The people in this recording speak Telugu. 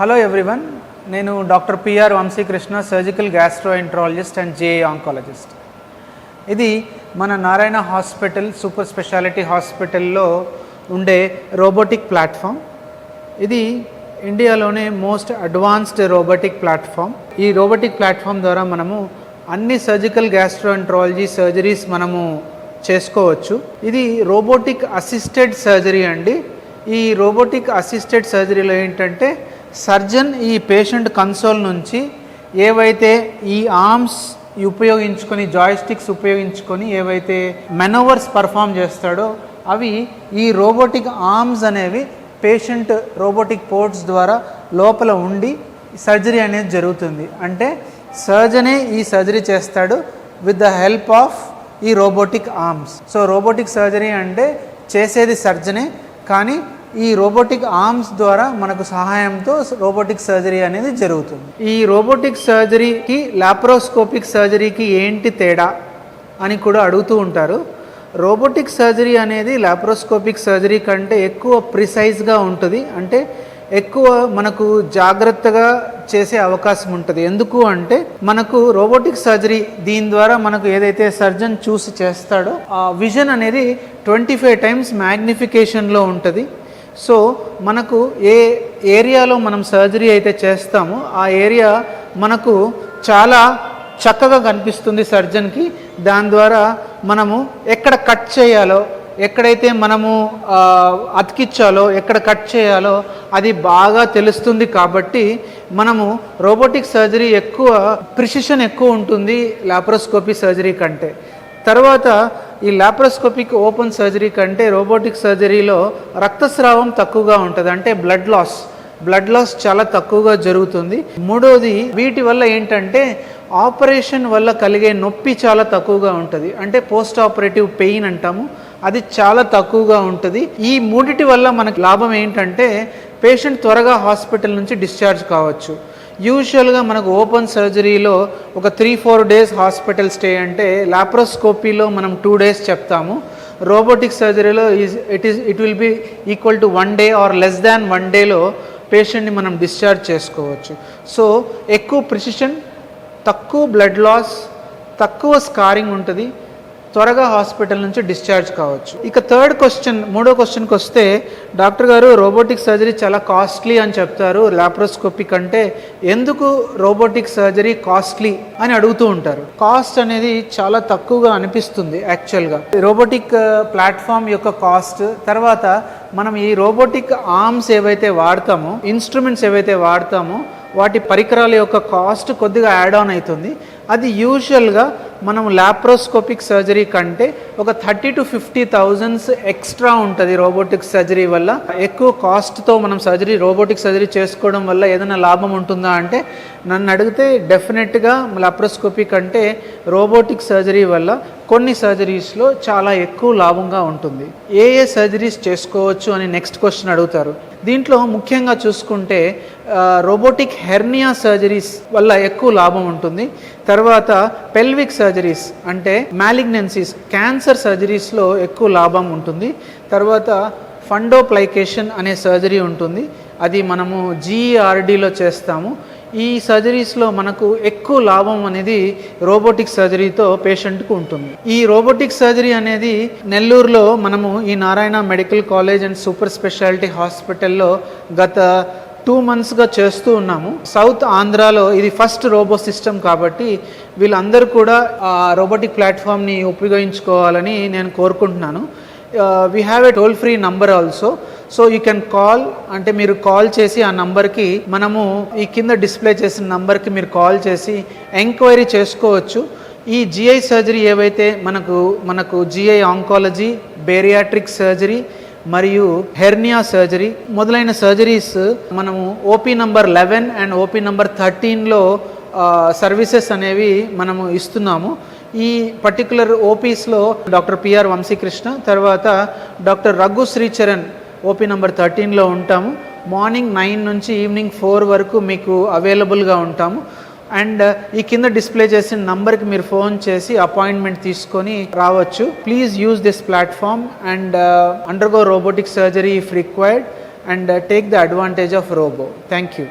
హలో ఎవ్రీవన్, నేను doctor PR Vamsikrishna, surgical gastroenterologist and జేఏ ఆంకాలజిస్ట్. ఇది మన నారాయణ హాస్పిటల్ సూపర్ స్పెషాలిటీ హాస్పిటల్లో ఉండే రోబోటిక్ ప్లాట్ఫామ్. ఇది ఇండియాలోనే మోస్ట్ అడ్వాన్స్డ్ రోబోటిక్ ప్లాట్ఫామ్. ఈ రోబోటిక్ ప్లాట్ఫామ్ ద్వారా మనము అన్ని సర్జికల్ గ్యాస్ట్రోఎంట్రాలజీ సర్జరీస్ మనము చేసుకోవచ్చు. ఇది రోబోటిక్ అసిస్టెడ్ సర్జరీ అండి. ఈ రోబోటిక్ అసిస్టెడ్ సర్జరీలో ఏంటంటే సర్జన్ ఈ పేషెంట్ కన్సోల్ నుంచి ఏవైతే ఈ ఆర్మ్స్ ఉపయోగించుకొని, జాయిస్టిక్స్ ఉపయోగించుకొని ఏవైతే మెనోవర్స్ పర్ఫామ్ చేస్తాడో అవి ఈ రోబోటిక్ ఆర్మ్స్ అనేవి పేషెంట్ రోబోటిక్ పోర్ట్స్ ద్వారా లోపల ఉండి సర్జరీ అనేది జరుగుతుంది. అంటే సర్జనే ఈ సర్జరీ చేస్తాడు విత్ ద హెల్ప్ ఆఫ్ ఈ robotic arms. So robotic surgery అంటే చేసేది సర్జనే, కానీ ఈ రోబోటిక్ ఆర్మ్స్ ద్వారా మనకు సహాయంతో రోబోటిక్ సర్జరీ అనేది జరుగుతుంది. ఈ రోబోటిక్ సర్జరీకి లాప్రోస్కోపిక్ సర్జరీకి ఏంటి తేడా అని కూడా అడుగుతూ ఉంటారు. రోబోటిక్ సర్జరీ అనేది లాప్రోస్కోపిక్ సర్జరీ కంటే ఎక్కువ ప్రిసైజ్గా ఉంటుంది. అంటే ఎక్కువ మనకు జాగ్రత్తగా చేసే అవకాశం ఉంటుంది. ఎందుకు అంటే మనకు రోబోటిక్ సర్జరీ దీని ద్వారా మనకు ఏదైతే సర్జన్ చూసి చేస్తాడో ఆ విజన్ అనేది 25 టైమ్స్ మ్యాగ్నిఫికేషన్లో ఉంటుంది. సో మనకు ఏ ఏరియాలో మనం సర్జరీ అయితే చేస్తామో ఆ ఏరియా మనకు చాలా చక్కగా కనిపిస్తుంది సర్జన్కి. దాని ద్వారా మనము ఎక్కడ కట్ చేయాలో, ఎక్కడైతే మనము అతికించాలో, ఎక్కడ కట్ చేయాలో అది బాగా తెలుస్తుంది. కాబట్టి మనము రోబోటిక్ సర్జరీ ఎక్కువ ప్రిసిషన్ ఎక్కువ ఉంటుంది లాప్రోస్కోపీ సర్జరీ కంటే. తర్వాత ఈ లాప్రోస్కోపిక్ ఓపెన్ సర్జరీ కంటే రోబోటిక్ సర్జరీలో రక్తస్రావం తక్కువగా ఉంటుంది. అంటే బ్లడ్ లాస్ చాలా తక్కువగా జరుగుతుంది. మూడోది, వీటి వల్ల ఏంటంటే ఆపరేషన్ వల్ల కలిగే నొప్పి చాలా తక్కువగా ఉంటుంది. అంటే పోస్ట్ ఆపరేటివ్ పెయిన్ అంటాము, అది చాలా తక్కువగా ఉంటుంది. ఈ మూడిటి వల్ల మనకు లాభం ఏంటంటే పేషెంట్ త్వరగా హాస్పిటల్ నుంచి డిశ్చార్జ్ కావచ్చు. యూజువల్గా మనకు ఓపెన్ సర్జరీలో ఒక 3-4 డేస్ హాస్పిటల్ స్టే అంటే లాప్రోస్కోపీలో మనం 2 డేస్ చెప్తాము. రోబోటిక్ సర్జరీలో it will be equal to 1 day or less than 1 డేలో పేషెంట్ని మనం డిశ్చార్జ్ చేసుకోవచ్చు. సో ఎక్కువ ప్రిసిషన్, తక్కువ బ్లడ్ లాస్, తక్కువ స్కారింగ్ ఉంటుంది, త్వరగా హాస్పిటల్ నుంచి డిశ్చార్జ్ కావచ్చు. ఇక మూడో క్వశ్చన్కి వస్తే, డాక్టర్ గారు రోబోటిక్ సర్జరీ చాలా కాస్ట్లీ అని చెప్తారు లాప్రోస్కోపీ కంటే, ఎందుకు రోబోటిక్ సర్జరీ కాస్ట్లీ అని అడుగుతూ ఉంటారు. కాస్ట్ అనేది చాలా తక్కువగా అనిపిస్తుంది యాక్చువల్గా. రోబోటిక్ ప్లాట్ఫామ్ యొక్క కాస్ట్, తర్వాత మనం ఈ రోబోటిక్ ఆర్మ్స్ ఏవైతే వాడతామో, ఇన్స్ట్రుమెంట్స్ ఏవైతే వాడతామో వాటి పరికరాల యొక్క కాస్ట్ కొద్దిగా యాడ్ ఆన్ అవుతుంది. అది యూజువల్గా మనం లాప్రోస్కోపిక్ సర్జరీ కంటే ఒక 30,000 to 50,000 ఎక్స్ట్రా ఉంటుంది. రోబోటిక్ సర్జరీ వల్ల ఎక్కువ కాస్ట్తో మనం రోబోటిక్ సర్జరీ చేసుకోవడం వల్ల ఏదైనా లాభం ఉంటుందా అంటే నన్ను అడిగితే డెఫినెట్గా లాప్రోస్కోపీ కంటే రోబోటిక్ సర్జరీ వల్ల కొన్ని సర్జరీస్లో చాలా ఎక్కువ లాభంగా ఉంటుంది. ఏ సర్జరీస్ చేసుకోవచ్చు అని నెక్స్ట్ క్వశ్చన్ అడుగుతారు. దీంట్లో ముఖ్యంగా చూసుకుంటే రోబోటిక్ హెర్నియా సర్జరీస్ వల్ల ఎక్కువ లాభం ఉంటుంది. తర్వాత పెల్విక్ సర్జరీస్ అంటే మ్యాలిగ్నెన్సీస్, క్యాన్సర్ సర్జరీస్లో ఎక్కువ లాభం ఉంటుంది. తర్వాత ఫండోప్లైకేషన్ అనే సర్జరీ ఉంటుంది, అది మనము GERDలో చేస్తాము. ఈ సర్జరీస్లో మనకు ఎక్కువ లాభం అనేది రోబోటిక్ సర్జరీతో పేషెంట్కు ఉంటుంది. ఈ రోబోటిక్ సర్జరీ అనేది నెల్లూరులో మనము ఈ Narayana medical college and super speciality హాస్పిటల్లో గత 2 monthsగా చేస్తూ ఉన్నాము. సౌత్ ఆంధ్రాలో ఇది ఫస్ట్ రోబో సిస్టమ్ కాబట్టి వీళ్ళందరూ కూడా రోబోటిక్ ప్లాట్ఫామ్ని ఉపయోగించుకోవాలని నేను కోరుకుంటున్నాను. We have a toll free number also. So you can call, అంటే మీరు కాల్ చేసి ఆ నంబర్కి, మనము ఈ కింద డిస్ప్లే చేసిన నంబర్కి మీరు కాల్ చేసి ఎంక్వైరీ చేసుకోవచ్చు. ఈ GI సర్జరీ ఏవైతే మనకు GI ఆంకాలజీ, బేరియాట్రిక్ సర్జరీ మరియు హెర్నియా సర్జరీ మొదలైన సర్జరీస్ మనము OP number 11 and OP number 13లో సర్వీసెస్ అనేవి మనము ఇస్తున్నాము. ఈ పర్టికులర్ ఓపీస్లో డాక్టర్ పిఆర్ వంశీకృష్ణ, తర్వాత doctor Raghu Sricharan OP number 13లో ఉంటాము. మార్నింగ్ 9 నుంచి ఈవినింగ్ 4 వరకు మీకు అవైలబుల్గా ఉంటాము. అండ్ ఈ కింద డిస్ప్లే చేసిన నంబర్కి మీరు ఫోన్ చేసి అపాయింట్మెంట్ తీసుకొని రావచ్చు. Please use this platform and undergo robotic surgery if required and take the advantage of robo. Thank you.